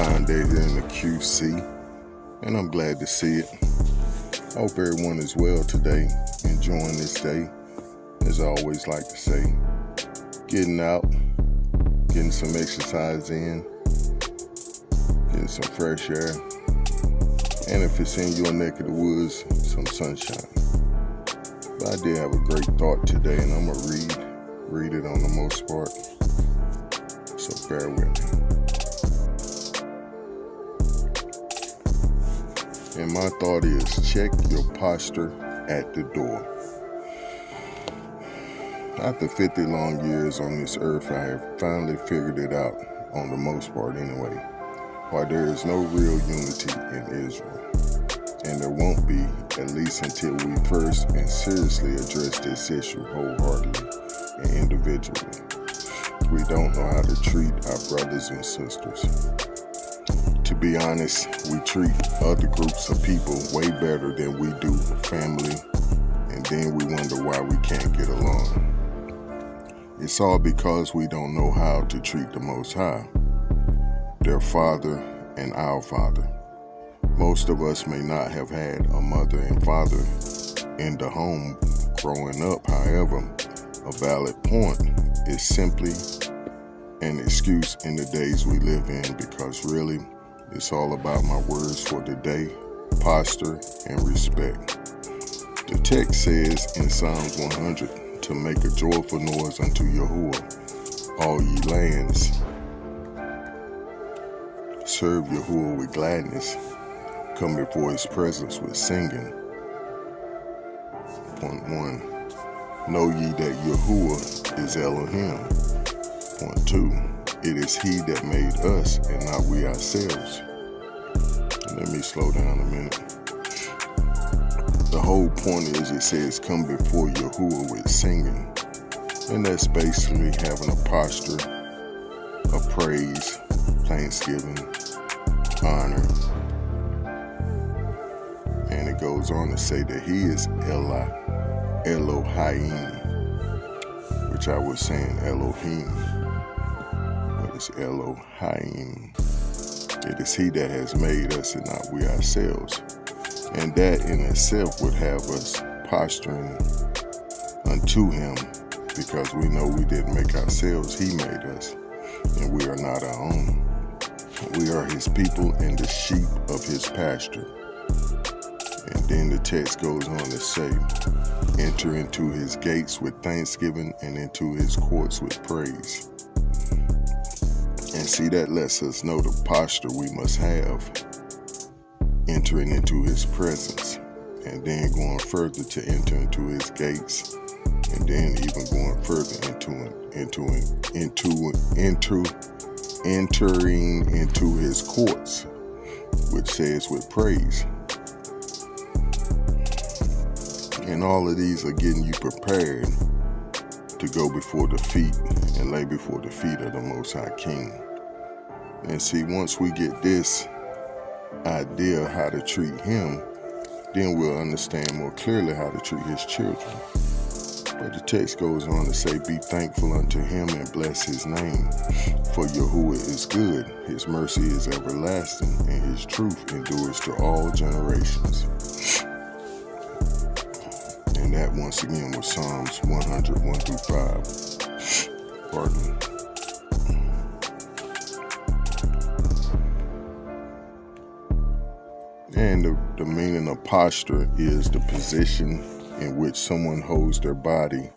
fine day here in the QC, and I'm glad to see it. I hope everyone is well today, enjoying this day, as I always like to say. Getting out, getting some exercise in, getting some fresh air, and if it's in your neck of the woods, some sunshine. But I did have a great thought today, and I'm going to read it on the most part, so bear with me. And my thought is, check your posture at the door. After 50 long years on this earth, I have finally figured it out, on the most part anyway, why there is no real unity in Israel. And there won't be, at least until we first and seriously address this issue wholeheartedly and individually. We don't know how to treat our brothers and sisters. To be honest, we treat other groups of people way better than we do family, and then we wonder why we can't get along. It's all because we don't know how to treat the Most High, their Father and our Father. Most of us may not have had a mother and father in the home growing up. However, a valid point is simply an excuse in the days we live in, because really, it's all about my words for today, posture and respect. The text says in Psalms 100 to make a joyful noise unto Yahuah, all ye lands. Serve Yahuah with gladness. Come before his presence with singing. Point 1. Know ye that Yahuah is Elohiym. Point 2. It is he that made us and not we ourselves. Let me slow down a minute. The whole point is, it says come before Yahuah with singing. And that's basically having a posture of praise, thanksgiving, honor. And it goes on to say that he is Elohiym, which I was saying Elohim, but it's Elohiym. It is he that has made us and not we ourselves. And that in itself would have us posturing unto him, because we know we didn't make ourselves, he made us, and we are not our own. We are his people and the sheep of his pasture. And then the text goes on to say, enter into his gates with thanksgiving and into his courts with praise. And see, that lets us know the posture we must have, entering into his presence, and then going further to enter into his gates, and then even going further entering into his courts, which says with praise. And all of these are getting you prepared to go before the feet and lay before the feet of the Most High King. And see, once we get this idea of how to treat him, then we'll understand more clearly how to treat his children. But the text goes on to say, be thankful unto him and bless his name. For Yahuah is good, his mercy is everlasting, and his truth endures to all generations. And that once again was Psalms 100, 1 through 5. Pardon me. And the meaning of posture is the position in which someone holds their body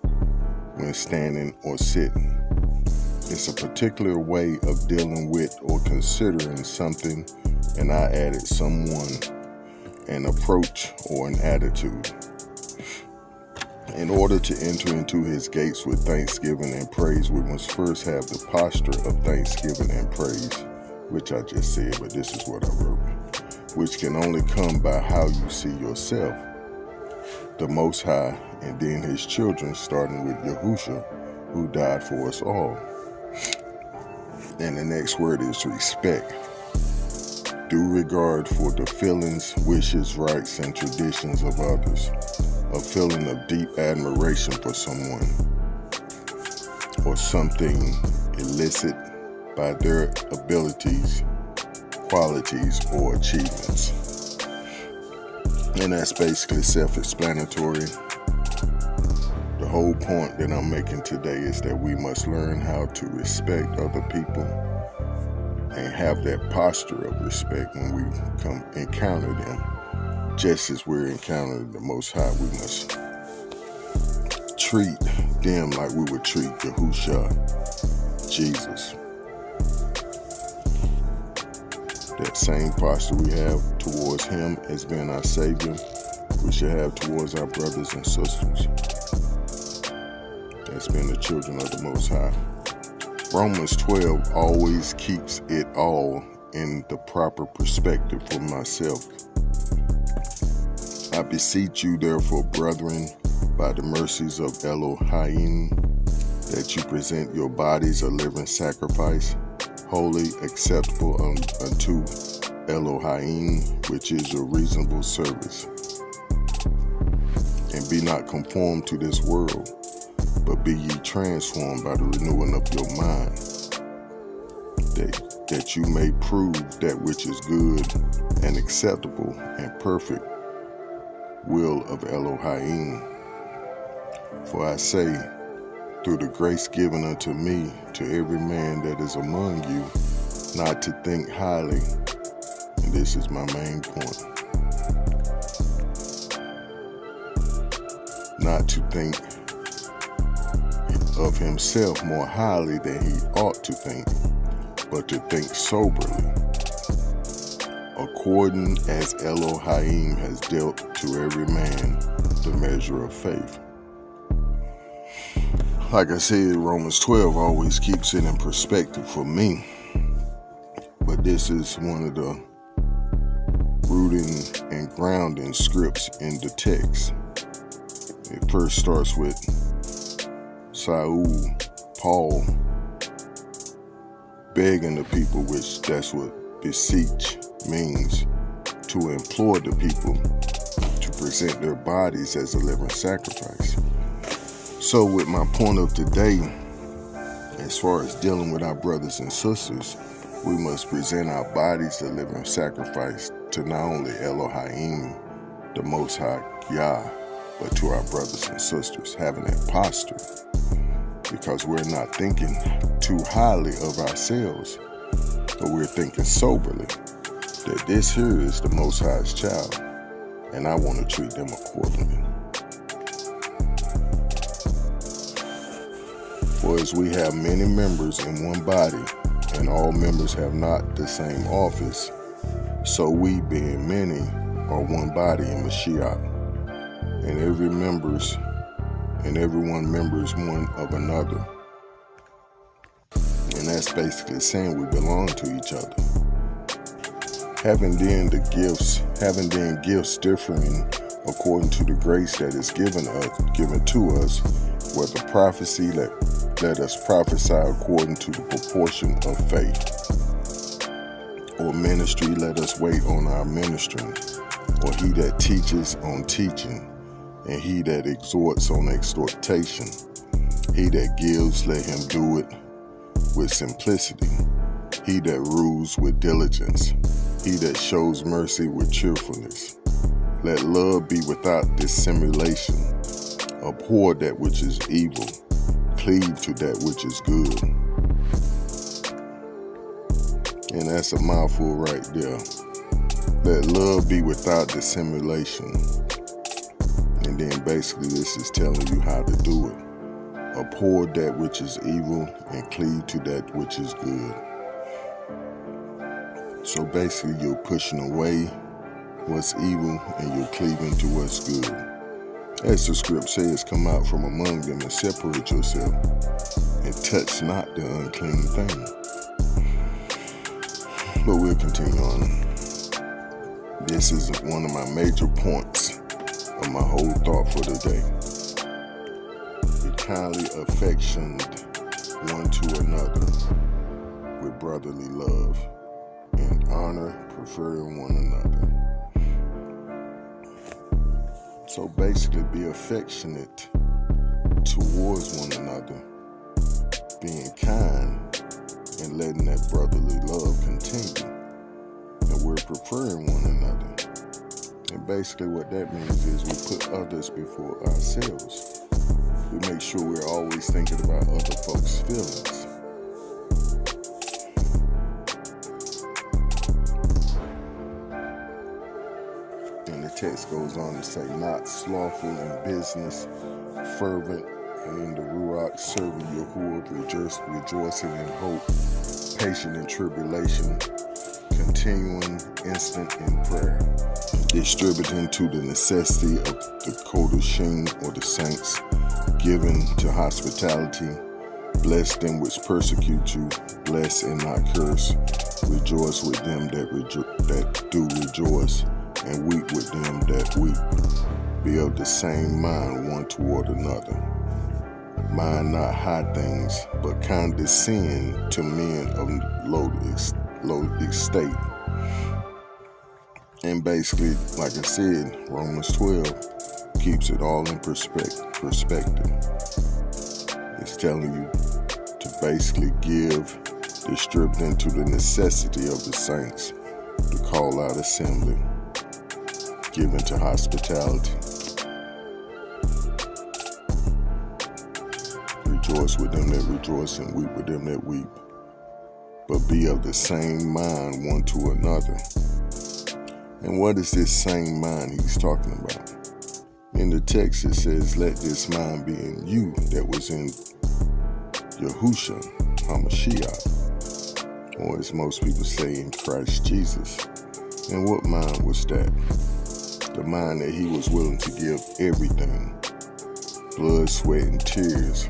when standing or sitting. It's a particular way of dealing with or considering something, and I added someone, an approach or an attitude. In order to enter into his gates with thanksgiving and praise, we must first have the posture of thanksgiving and praise, which I just said, but this is what I wrote, which can only come by how you see yourself, the Most High, and then his children, starting with Yahushua, who died for us all. And the next word is respect. Due regard for the feelings, wishes, rights, and traditions of others. A feeling of deep admiration for someone or something elicited by their abilities qualities or achievements. And that's basically self-explanatory. The whole point that I'm making today is that we must learn how to respect other people and have that posture of respect when we encounter them. Just as we're encountering the Most High, we must treat them like we would treat Yahuah, Jesus. That same posture we have towards Him as being our Savior, we should have towards our brothers and sisters as being the children of the Most High. Romans 12 always keeps it all in the proper perspective for myself. I beseech you, therefore, brethren, by the mercies of Elohiym, that you present your bodies a living sacrifice, holy, acceptable unto Elohiym, which is your reasonable service. And be not conformed to this world, but be ye transformed by the renewing of your mind, that you may prove that which is good and acceptable and perfect will of Elohiym. For I say, through the grace given unto me, to every man that is among you, not to think highly, and this is my main point, not to think of himself more highly than he ought to think, but to think soberly, according as Elohiym has dealt to every man the measure of faith. Like I said, Romans 12 always keeps it in perspective for me, but this is one of the rooting and grounding scripts in the text. It first starts with Paul, begging the people, which that's what beseech means, to implore the people to present their bodies as a living sacrifice. So with my point of today, as far as dealing with our brothers and sisters, we must present our bodies a living sacrifice to not only Elohiym, the Most High Yah, but to our brothers and sisters, having that posture, because we're not thinking too highly of ourselves, but we're thinking soberly that this here is the Most High's child, and I want to treat them accordingly. For as we have many members in one body, and all members have not the same office, so we, being many, are one body in Mashiach, and everyone members one of another. And that's basically saying we belong to each other. Having then gifts differing according to the grace that is given to us, whether prophecy, let us prophesy according to the proportion of faith. Or ministry, let us wait on our ministering. Or he that teaches on teaching, and he that exhorts on exhortation. He that gives, let him do it with simplicity. He that rules with diligence. He that shows mercy with cheerfulness. Let love be without dissimulation. Abhor that which is evil. Cleave to that which is good. And that's a mouthful right there. Let love be without dissimulation. And then basically this is telling you how to do it. Abhor that which is evil and cleave to that which is good. So basically you're pushing away what's evil and you're cleaving to what's good. As the script says, come out from among them and separate yourself and touch not the unclean thing. But we'll continue on. This is one of my major points of my whole thought for today. Be kindly affectioned one to another with brotherly love and honor, preferring one another. So basically be affectionate towards one another, being kind and letting that brotherly love continue. we're preferring one another. And basically what that means is we put others before ourselves. We make sure we're always thinking about other folks' feelings. And the text goes on to say, not slothful in business, fervent and in the Ruach, serving Yahuah, rejoicing in hope, patient in tribulation, continuing instant in prayer, distributing to the necessity of the Kodashim or the saints, given to hospitality, bless them which persecute you, bless and not curse, rejoice with them that do rejoice, and weep with them that weep. Be of the same mind one toward another. Mind not high things, but condescend to men of low estate. And basically, like I said, Romans 12 keeps it all in perspective. It's telling you to basically distributing to the necessity of the saints, to call out assembly, given to hospitality, rejoice with them that rejoice and weep with them that weep, but be of the same mind one to another. And what is this same mind he's talking about? In the text it says, let this mind be in you that was in Yahushua HaMashiach, or as most people say, in Christ Jesus. And what mind was that? The mind that he was willing to give everything, blood, sweat, and tears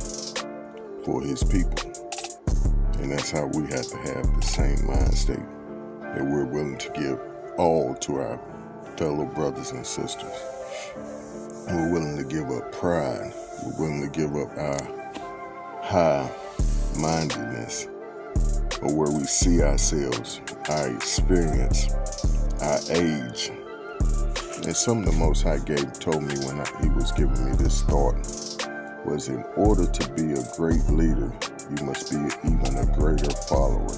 for his people. And that's how we have to have the same mind state, that we're willing to give all to our fellow brothers and sisters. We're willing to give up pride. We're willing to give up our high-mindedness, or where we see ourselves, our experience, our age. And something the Most High told me when he was giving me this thought was, in order to be a great leader, you must be even a greater follower.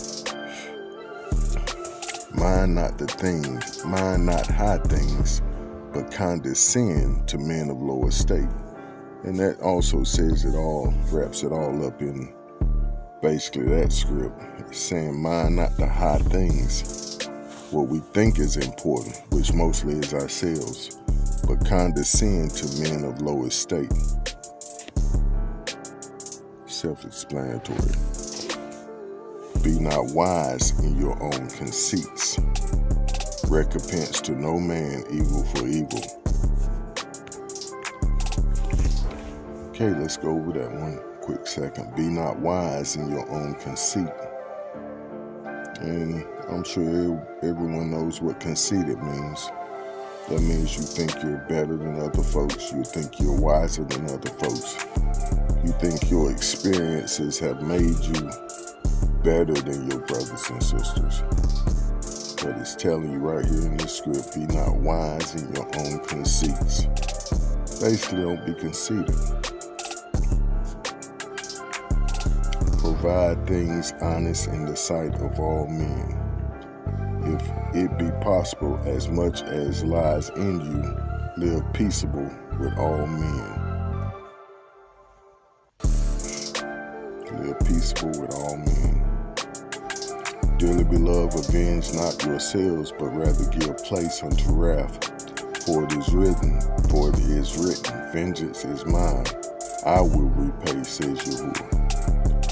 Mind not high things, but condescend to men of low estate. And that also says it all, wraps it all up in basically that script. It's saying, mind not the high things, what we think is important, which mostly is ourselves, but condescend to men of low estate. Self-explanatory. Be not wise in your own conceits. Recompense to no man evil for evil. Okay, let's go over that one quick second. Be not wise in your own conceit. And I'm sure everyone knows what conceited means. That means you think you're better than other folks. You think you're wiser than other folks. You think your experiences have made you better than your brothers and sisters. But it's telling you right here in this script, be not wise in your own conceits. Basically, don't be conceited. Provide things honest in the sight of all men. If it be possible, as much as lies in you, live peaceable with all men. Live peaceable with all men. Dearly beloved, avenge not yourselves, but rather give place unto wrath. For it is written, vengeance is mine, I will repay, says Yahuah.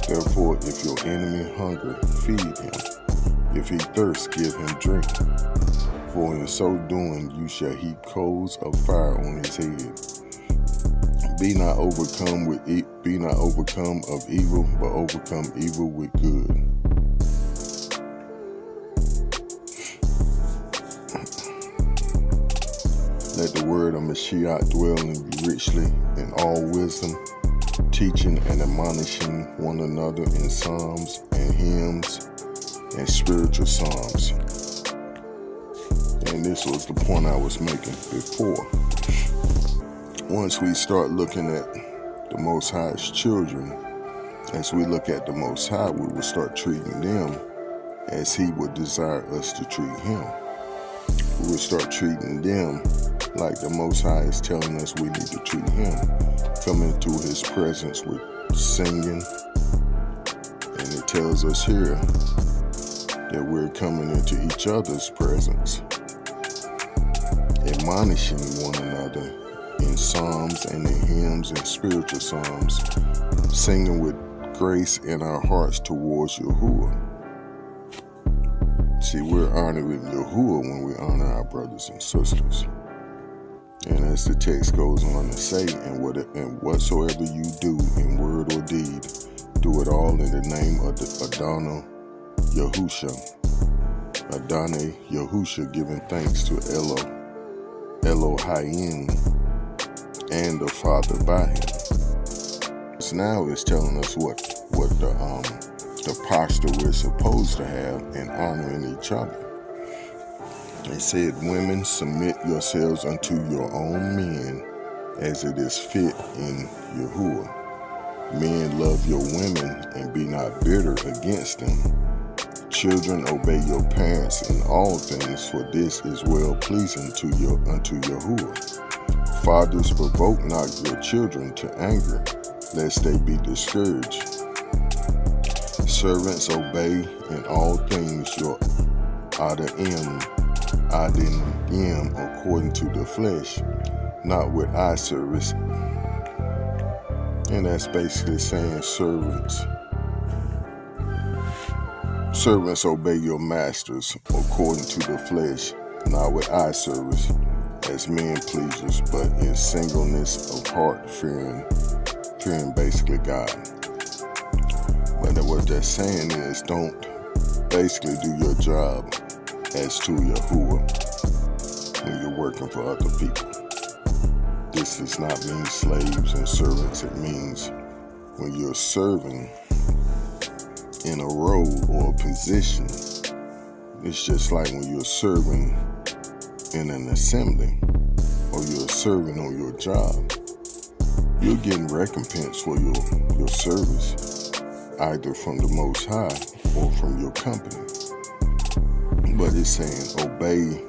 Therefore, if your enemy hunger, feed him. If he thirst, give him drink. For in so doing, you shall heap coals of fire on his head. Be not overcome of evil, but overcome evil with good. Let the word of Mashiach dwell in you richly in all wisdom, teaching and admonishing one another in psalms and hymns and spiritual psalms. And this was the point I was making before. Once we start looking at the Most High's children, as we look at the Most High, we will start treating them as He would desire us to treat Him. we would start treating them like the Most High is telling us we need to treat Him. Come into His presence with singing, and it tells us here that we're coming into each other's presence, admonishing one another in psalms and in hymns and spiritual psalms, singing with grace in our hearts towards Yahuah. See, we're honoring Yahuah when we honor our brothers and sisters. And as the text goes on to say, and whatsoever you do in word or deed, do it all in the name of the Adonai Yahusha, giving thanks to Elohiym and the Father by Him. So now it's telling us what the posture we're supposed to have in honoring each other. It said, women, submit yourselves unto your own men as it is fit in Yahuah. Men, love your women and be not bitter against them. Children, obey your parents in all things, for this is well pleasing unto Yahuah. Fathers, provoke not your children to anger, lest they be discouraged. Servants, obey in all things your admonishing according to the flesh, not with eye service. And that's basically saying servants obey your masters according to the flesh, not with eye service as men pleasers, but in singleness of heart, fearing basically God. But what they're saying is, don't basically do your job as to Yahuah when you're working for other people. This does not mean slaves and servants. It means when you're serving in a role or a position. It's just like when you're serving in an assembly or you're serving on your job. You're getting recompense for your service, either from the Most High or from your company. But it's saying obey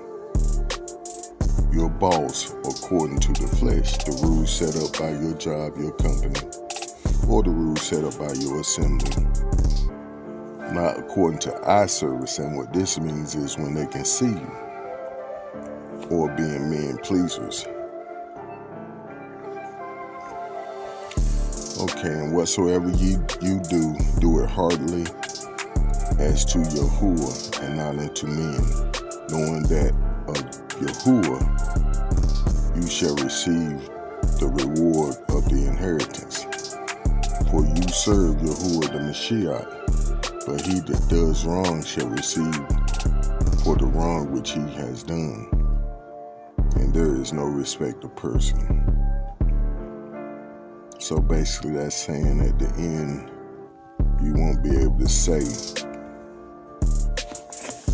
your boss according to the flesh, the rules set up by your job, your company, or the rules set up by your assembly. Not according to eye service. And what this means is when they can see you, or being men pleasers. Okay, and whatsoever you do, do it heartily as to Yahuah and not unto men, knowing that of Yahuah you shall receive the reward of the inheritance. For you serve Yahuah the Mashiach, but he that does wrong shall receive for the wrong which he has done. And there is no respect of person. So basically that's saying at the end, you won't be able to say,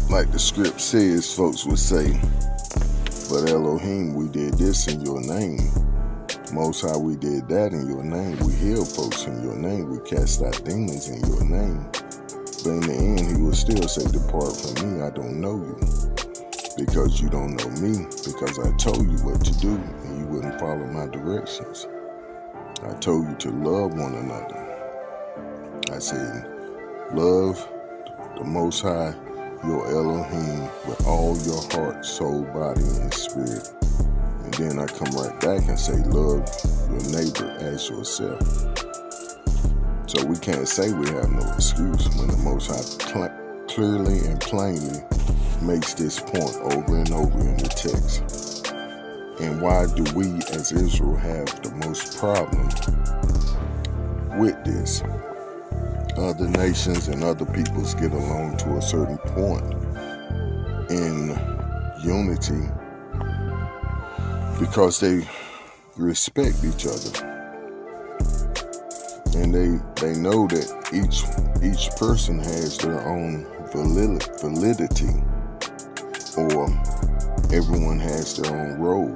like the script says, folks would say, but Elohiym, we did this in your name. Most High, we did that in your name. We healed folks in your name. We cast out demons in your name. But in the end, he will still say, depart from me, I don't know you. Because you don't know me, because I told you what to do and you wouldn't follow my directions. I told you to love one another. I said, love the Most High, your Elohiym, with all your heart, soul, body, and spirit. And then I come right back and say, love your neighbor as yourself. So we can't say we have no excuse when the Most High clearly and plainly makes this point over and over in the text. And why do we as Israel have the most problem with this? Other nations and other peoples get along to a certain point in unity because they respect each other. And they know that each person has their own validity, or everyone has their own role.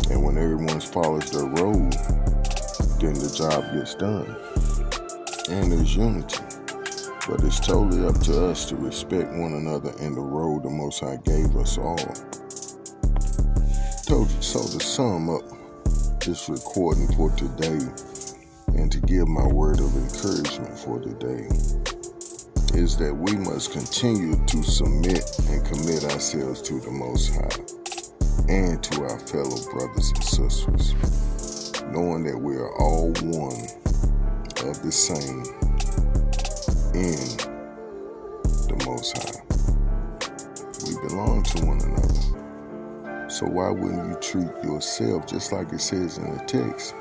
And when everyone follows their role, then the job gets done. And there's unity. But it's totally up to us to respect one another in the role the Most High gave us all. So to sum up this recording for today, and to give my word of encouragement for today, is that we must continue to submit and commit ourselves to the Most High and to our fellow brothers and sisters, knowing that we are all one of the same in the Most High. We belong to one another. So why wouldn't you treat yourself just like it says in the text?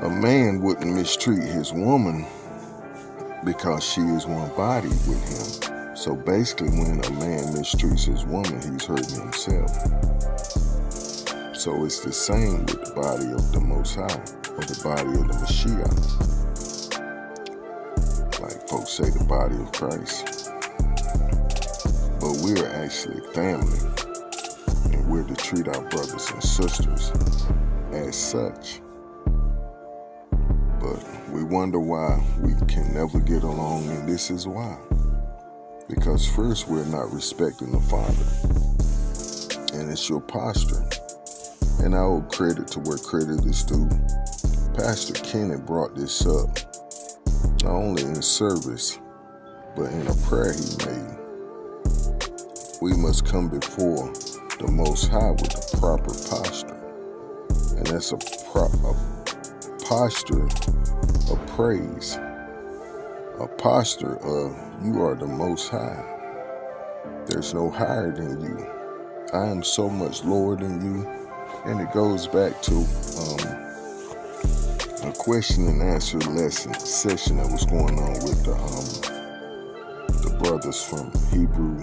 A man wouldn't mistreat his woman because she is one body with him. So basically, when a man mistreats his woman, he's hurting himself. So it's the same with the body of the Most High, or the body of the Mashiach. Like folks say, the body of Christ. But we're actually family, and we're to treat our brothers and sisters as such. But we wonder why we can never get along, and this is why. Because first, we're not respecting the Father, and it's your posture. And I owe credit to where credit is due. Pastor Kenneth brought this up, not only in service, but in a prayer he made. We must come before the Most High with a proper posture. And that's a posture of praise. A posture of, you are the Most High. There's no higher than you. I am so much lower than you. And it goes back to a question and answer lesson session that was going on with the brothers from Hebrew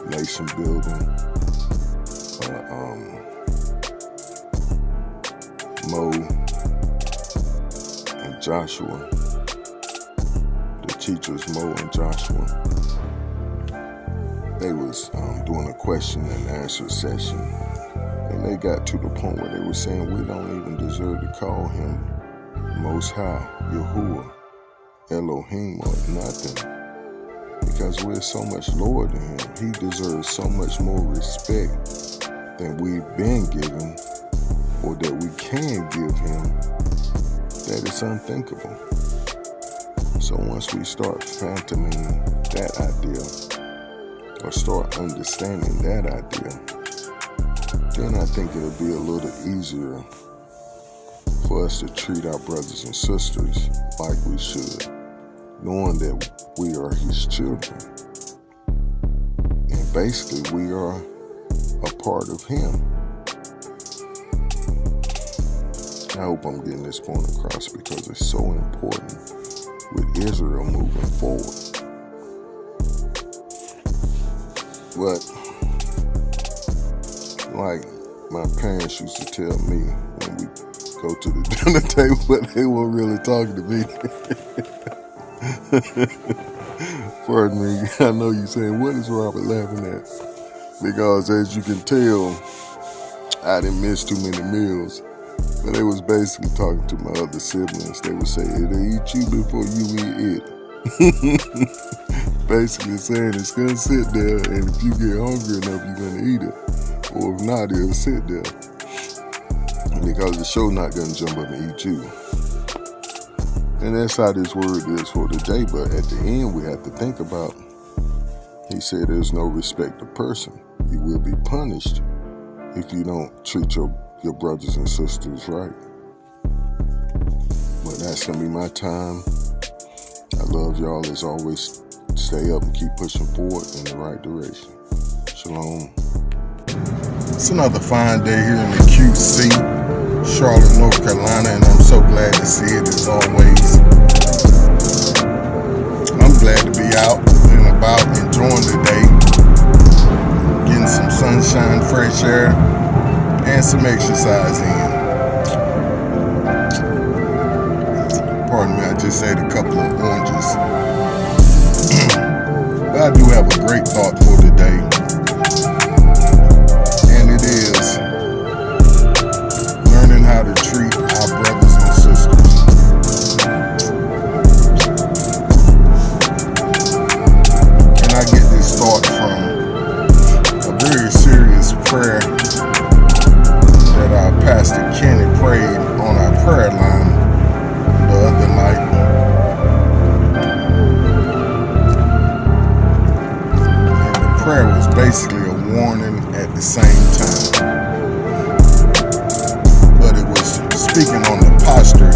Nation Building, Mo and Joshua, the teachers Mo and Joshua. They was doing a question and answer session, and they got to the point where they were saying we don't even deserve to call him Most High, Yahuah, Elohiym, or nothing, because we're so much lower than him. He deserves so much more respect than we've been given, or that we can give him, that it's unthinkable. So once we start fathoming that idea, or start understanding that idea, then I think it'll be a little easier for us to treat our brothers and sisters like we should, knowing that we are his children. And basically, we are a part of him. I hope I'm getting this point across, because it's so important with Israel moving forward. But like my parents used to tell me when we go to the dinner table, but they weren't really talking to me. Pardon me, I know you're saying, what is Robert laughing at? Because as you can tell, I didn't miss too many meals. But they was basically talking to my other siblings. They would say, it'll eat you before you eat it. Basically saying it's going to sit there, and if you get hungry enough, you're going to eat it. Or if not, it'll sit there. Because the show not going to jump up and eat you. And that's how this word is for today. But at the end, we have to think about, he said there's no respect of person. You will be punished if you don't treat your brothers and sisters right. But that's going to be my time. I love y'all as always. Stay up and keep pushing forward in the right direction. Shalom. It's another fine day here in the QC, Charlotte, North Carolina, and I'm so glad to see it as always. I'm glad to be out and about, enjoying the day, getting some sunshine, fresh air, and some exercise in. Pardon me, I just ate a couple of oranges. But I do have a great thought for today. And it is learning how to treat our brothers and sisters. same time. But it was speaking on the posture